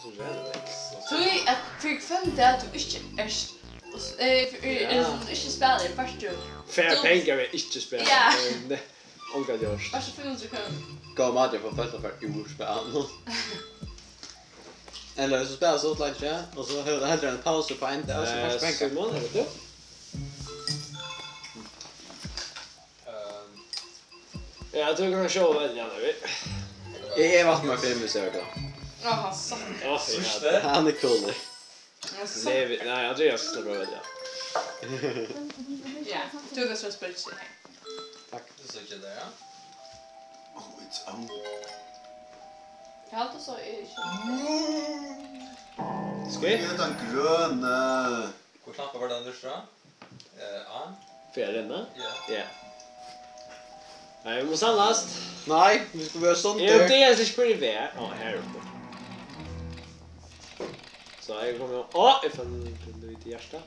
Så relax. Så at for fem der du ikke ikke spiller først du. Færre pengar vil ikke spille. Ja. Onka gjørs. Først 500 kroner. Gå mat jag får första för urspel. Eller så spelar så utlägg ja och så hör det heller en paus på en där så först bänka. Simon, vet du? Ja, du kan show väl ja nu. Jag är vad man filmar så då. Jaha, så. Ja, Första. Han är cool. Nej, Andreas ska bra välja. Ja, du kan så spela sig. Tack. Det så inte där, ja. Oh, it's on. Jag har inte så är Ska vi? Det är den gröna. Hvor knappar var den första? A. Fjärden? Ja. Ja. Nej, vi måste samlas. Nej, vi ska vara sånt Jag där. det är så sprivé. Ja, här uppe. Så jag kommer jag fan lite hjärta.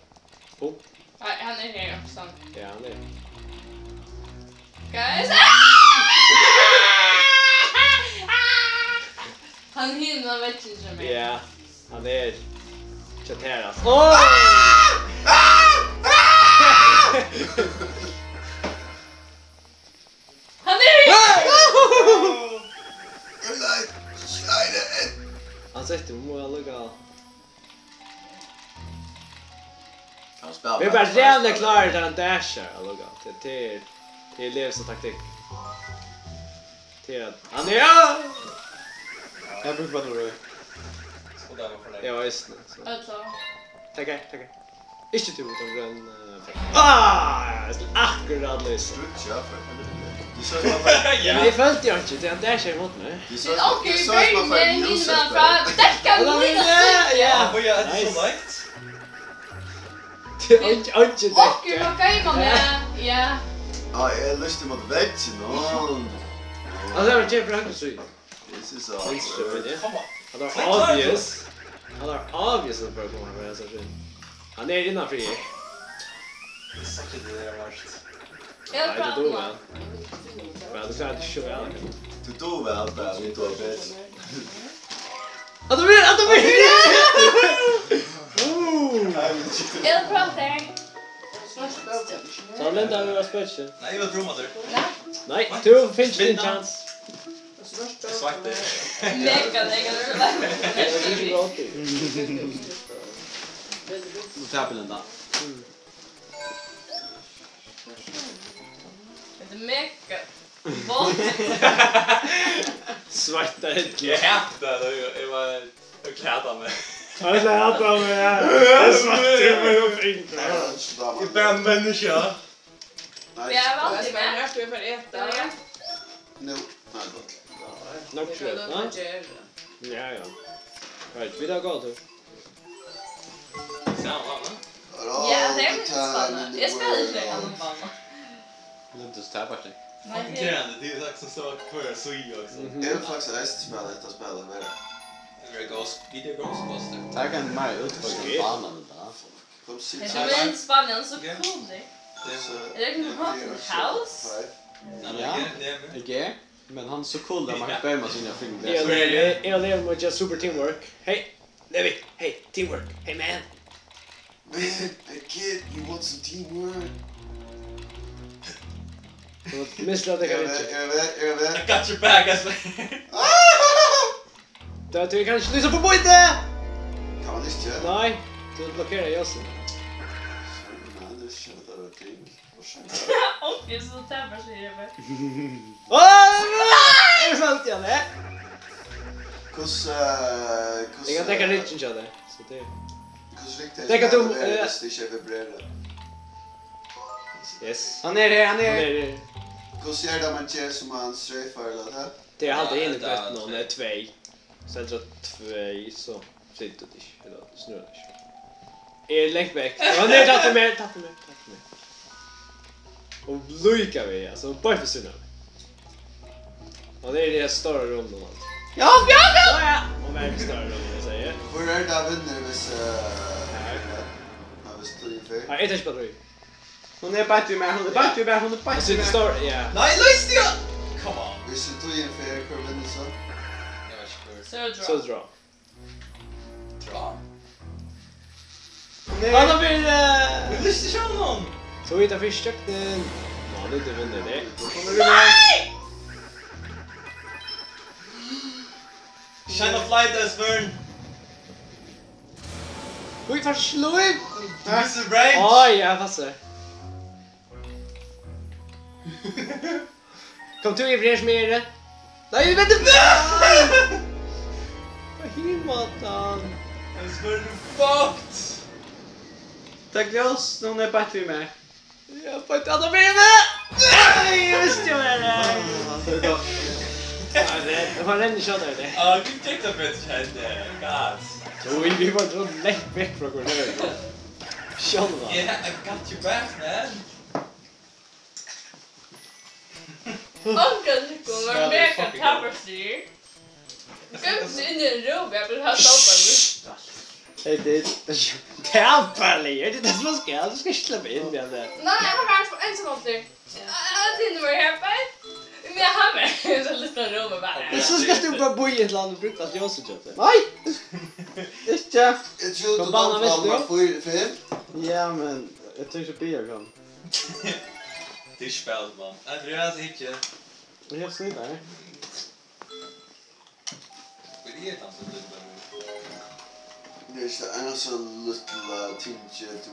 Oh, Nej, han är här också. ja, han är. Guys. Han hinner vet inte mer. Ja, han är chatteras. Han är Like, slide it. Han sätter mål och gal. Kan spela. Vi är bara redan klara den dashar och gal. Det är levs och taktik. Till att han är Jag brukar bara det. Och där var för dig. Ja, just det. Så. alltså. Tackar. Inte du utan grön. Jag skulle akkurat lösa. Strutt, ja, för. Det så som man får. Men det följde jag inte, det är en dashar emot mig. Det så Det som åker ju man början får hinner ljuset. man från täcka lite Ja, Ja, vad jag hade så likt. det är inte och däck. vad kan man med? Ja. Ja, jag är lustig mot väggen. Alltså jag var typ högt så. This is all. Kom on. Han har obvious. Han har obvious att börja komma med så här. Han är innanför er. Det är säkert det där värst. Jag Nej, det pratar dog med. han. Men det kan inte köra alla. Du tog väl där, vi tog bäst. Att de vill! Jag pratar. Så han lämnar några spötsar. Nej, jag var drömmade. Nej, du finns din chans. Svart det. Lägga. Då tappar den där. Det är mega. Vad? Svarta ägg. Jag hatar det. Jag var klädda med. Han lämnar mig. Jag svarta mig upp inte. Jag är bara en människa. Vi är alltid med. Vart du för äta? No, nej, gott. Nog tror jag. Ja. Right, vi där går du. Samma, Ja, det är lite spännande. Jag spelar inte det annan bana. Det är inte så tappar sig. Nej, Konkurrerande, det är dags som står kvar så i också. Jag vill faktiskt resten spela detta spelet med det. Video Ghostbuster. Tack en mer utför banan där. Kom sitt det är inte Spanien så cool det. Det Är det någon haunted house? Ja. Okej. Men han är så cool där man kan börja med sina filmer. Jag lever med just super teamwork. Hej, Levi. Hey, teamwork. Hey man. Man, hey kid, you want some teamwork? Missade kan inte. Jag vet. I got your back, alltså. Då du kanske lyssna på boyte. Kan man inte göra? Nej, du blockerar Jossen. Nej, det känns det var ting. Och det är så tävlar sig det med. Är det sant igen? Kus Jag kan tänka riktigt inte det. Så det. Kus riktigt. Tänk att du det inte vibrerar. Yes. Han är det, han är det. Det Kus gör det man känner som man strafar eller det. det är alltid inne på ett någon är 2. Sen så 2 så sitter det eller snurrar det. Är längt väck. Ja, nej, ta med. Och lujka vi alltså bara för syna. Och det är det stora rummet och allt. Ja! Ja. Och vem större rummet jag säger. Hur är det vinner hvis Här. ja, hvis du är fel? Ja, ett touch batteri. Hon är bättre med, hon är bättre med. Alltså det står ja. Nej, lös det! Come on. Hvis du är fel, hur vinner så? Jag vet inte. Så Så dra. Dra. Han har blivit... Du lyssnar inte på någon! Så hittar fiskkökten. Ja, det vinner det. Nej! Shine of light, Esbjörn! Oj, vad slår jag? Du missar range! Oj, jag passar. Kom till i fler smere. Nej, vänta! Vad himmatan? Esbjörn, du fucked! Tack till oss, någon är bättre med. Jag får inte andra benen! Nej, jag visste jag med det! Det var en shot där det. Ja, du tänkte att det hände. God. Så vi var så lätt väck från korridoren. Shot va? Yeah, I got you back, man. Onkel Rico var mega tapperstyr. Gömde in i en rum, jag vill ha stoppar. Hej dit. Tapperlig! Det är det som man ska. Du ska släppa in det där. Nej, jag har varit på en sekund till. Jag tänkte mig här på men jag har med så lite rum och bara. Men så ska du bara bo i ett land och bruka att jag så köper. Nej! Inte! Jag tror att Banan de visste var 4-5. Ja, men jag tycker så bier kan. Det är spelt, man. Andreas, inte. Jag är snygg där. Vad är det han som lyssnar nu? Det är så en sån lilla tinge du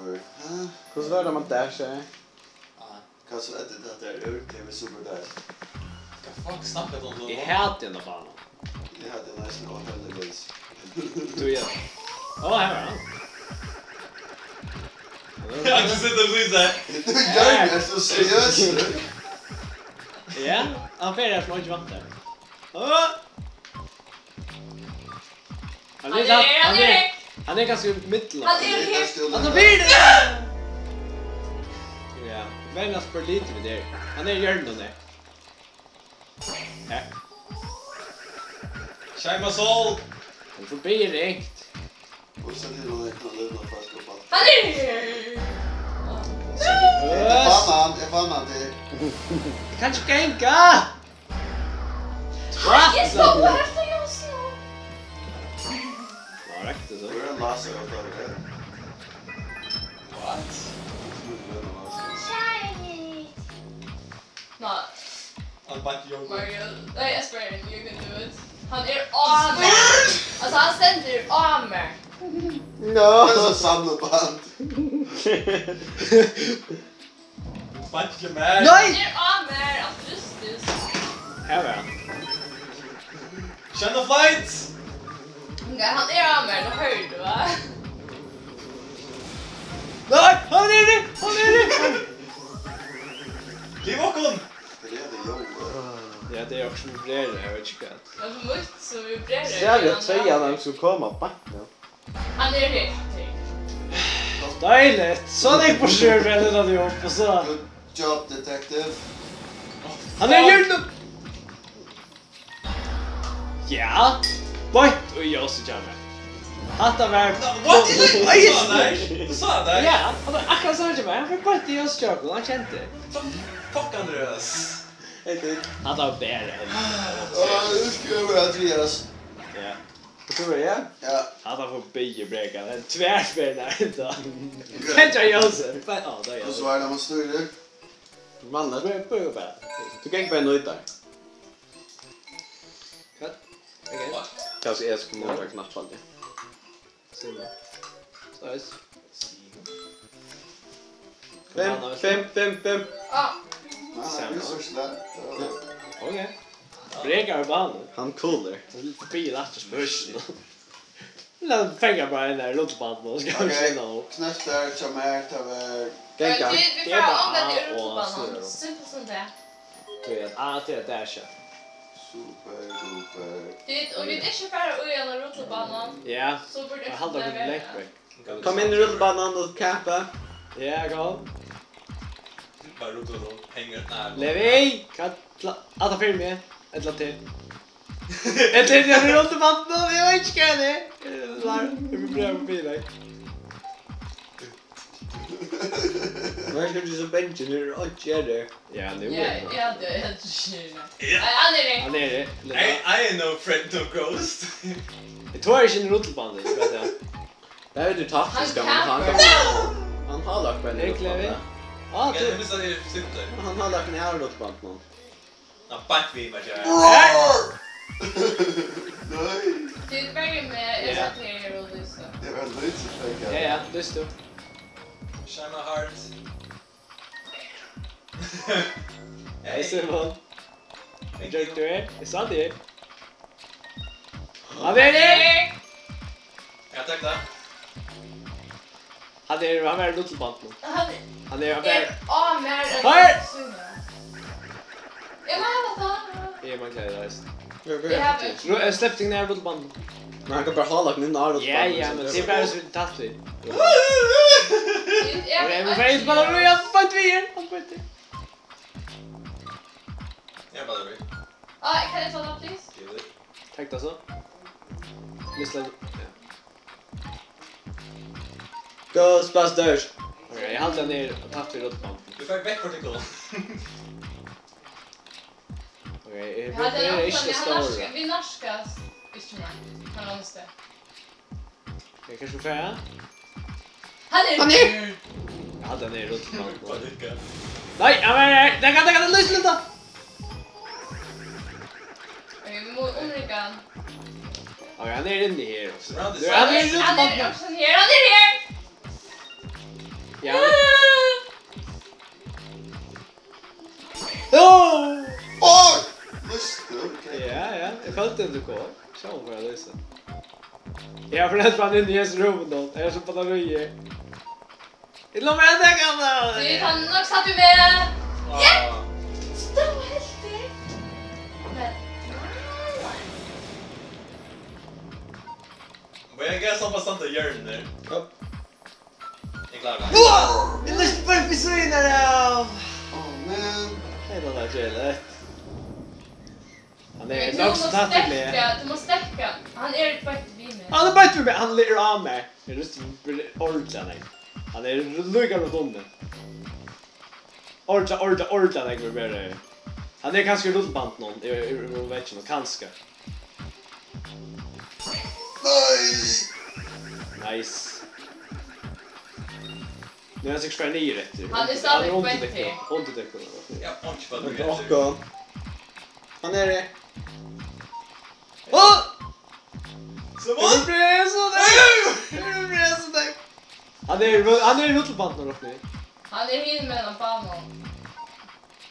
har. Hur var det man där sig? Kanske att det där är det super där. Vad fuck snackar de om? I hat den där banan. Det hade nästan all helvetes. Du gör. Ja, här var han. Ja, du sitter och lyser. Jag är så seriös. Ja, han färgar som inte vatten. Han är ganska mittel. Han är helt... Han tar det! Ja, vännas för lite med det. Han är hjärnan där. Ja. Shine my soul. Han får bli direkt. Och sen till och med kan lämna fast och fast. Han är... Jag fann det. Kanske gänka! Jag stoppar efter jag så. Ja, räckte så. We're in Lasso of that. What? Shiny. Nej, Han bara inte jobbar. Mario. Nej, Esbjörn, you can do it. Han är amer. Alltså han sänder amer. Det är så samleband. Bara inte med. Han är amer, altruistisk. Här var han. Shine of light. Han är amer, då hör du va? Nej, han är det! Han är det! Liv och hon. Det är det jag. Ja, det är också vibrerar, jag vet inte vad. Jag får mutt så vibrerar det. Ser jag tvåan när de skulle komma back nu. Han är riktigt. Dejligt! Så det gick på sjövälden hade jag upp och så. Good job, detective. Han är hjärnan! Ja! Bort och jag så jammer. Hatta var... What? Du sa där. Du sa där. Ja, han var akkurat så jammer. Han fick bort i oss köpen, han kände det. Fuck Andreas. Hej dit. Hatta var bättre än... Nu ska jag börja Andreas. Ja. Vad tror du igen? Ja. Hatta får biobräkan. En tvärspel där inte. Kan jag göra så? Ja, det är Och så jag. är det man styr. Mannen. Börja bara. Du kan inte bara nöjda där. Okej. Kanske jag ska måla knappfall. Nice. 5. Ja. Nej, research där. Okej. Bräkar banan. Han cooler. Förbi Latters börsen. Han fänger bara den där rullbanden och ska känna upp. Knäpp där, Chamär, Taver. Gänka. Vi får använda det rullbanan. Simpelt som det. Det är där kött. Super, duper. Och vi är inte färre och gärna rullbanan. Ja. Så borde Jag hade en läckback. Kom in i rullbanan och campa. Ja, kom. Bara runt och hänger nära. Levi! Kan ta film med. Ett lat till. Ett till jag vill runt vattnet. Jag vet inte vad det är. Jag vill pröva på bilen. Vad ska du så bänken när du inte gör det? Ja, nu Ja, är det. ja, det är helt tjej. Han är det. Han är det. I ain't no friend, no ghost. Jag tror inte en rullbandet, vet jag. Det är ju taktiska, men han har lagt på en rullband. Ja, Jag visste att det sitter. Han har lagt ner rullband någon. Ja, back vi med jag. Nej! Du börjar med jag satt ner och lyssna. Det var lite så fäcka. ja, just det. Shine my heart. Hej Simon. Thank Jag you. du är. Det är sant det. Ja, det är det. Jag tackar. Han är rullband nu. Han är Ja, men Hej! Jag menar är man klar där. Jag Släppte ner rullbandet. Men han kan bara ha lagt ner rullband. Ja, men det är bara så tattligt. Jag Okej, men för inte bara nu jag får inte igen. Jag bara vill. Ja, kan jag ta den please? Tack då så. Missade. Ghostbusters! Okej, jag haltar ner och tattligt rullbandet. Du får väck vertikal. Okej, Jag hade det är en inte annan, stora. vi narskas instrument. Han måste. Jag kanske får jag. Han är Jag hade ner rullbandet. Panika. Nej, nej, den kan lyssna lite. Okej, vi måste omrika. Okej, han är inne här också. Han är Han är Han rullbandet. är också här, han är här! Ja. Åh! Åh! Just det, okej. Ja, jag följde inte kvar. Så får jag lyssna. Jag får fan in i hans rum då. Jag är så batterier. Det låter mig inte kan då. Du kan nog satt du med. Ja. Stå helt det. Men Vad jag gör som bastante hjärn där. Ja. Jag klarar det. Det lyssnar på en försvinnare av. Åh, men... Hej då där tjejer. Han är du också måste tattligt med. stäcka, du måste stäcka. Han är på ett bil med. Han är bara inte med. Han ler av mig. Det är just ordentligt. Han är lugga runt om det. Ordentligt med det. Han är kanske rullband någon. Jag vet inte, kanske. Nej! Nice. Nu är jag 649 rätt. Han är stadigt på ett till. Ont i däcken. Jag har inte vad du Men vet. bra. Han är det. Åh! Så Det blir så där! Det blir så där! Han är i rullband nu uppe. Han är hin mellan banan.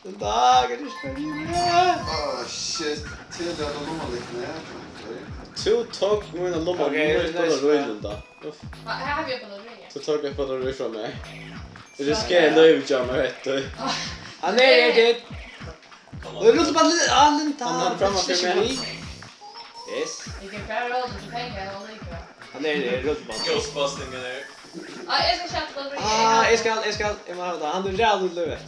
Den dagen är spännande. Åh, shit. Till att de har lite ner. Så tog mina lommar Okej, på rullen då. Här har vi på något ring. Så tog jag på den ifrån mig. Det riskerar löjvja mig vet du. Han är det. Det rullband lite allmänt. Han är framför mig. Yes. Vilken färråd du tänker han och lika. Han är i rullband. Ghostbusting är. Ja, jag ska köpa något ring. Jag ska. Han är redan lövet.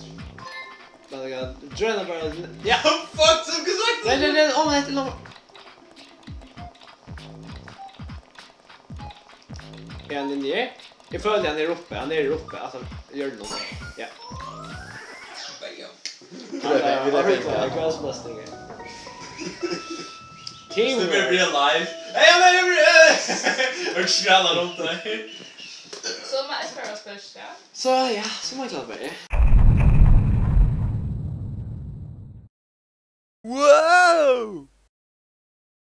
Men jag drönar bara. Ja. Fuck, som gesagt. Nej, om han inte Är han inne? Jag följer han är uppe. Han är uppe. Alltså, gör det något. Ja. Bam. Ghostbusting. Det blir real life. Hej, jag menar. Och skrallar runt dig. Så man ska första. Så ja, så man klarar det. Wow!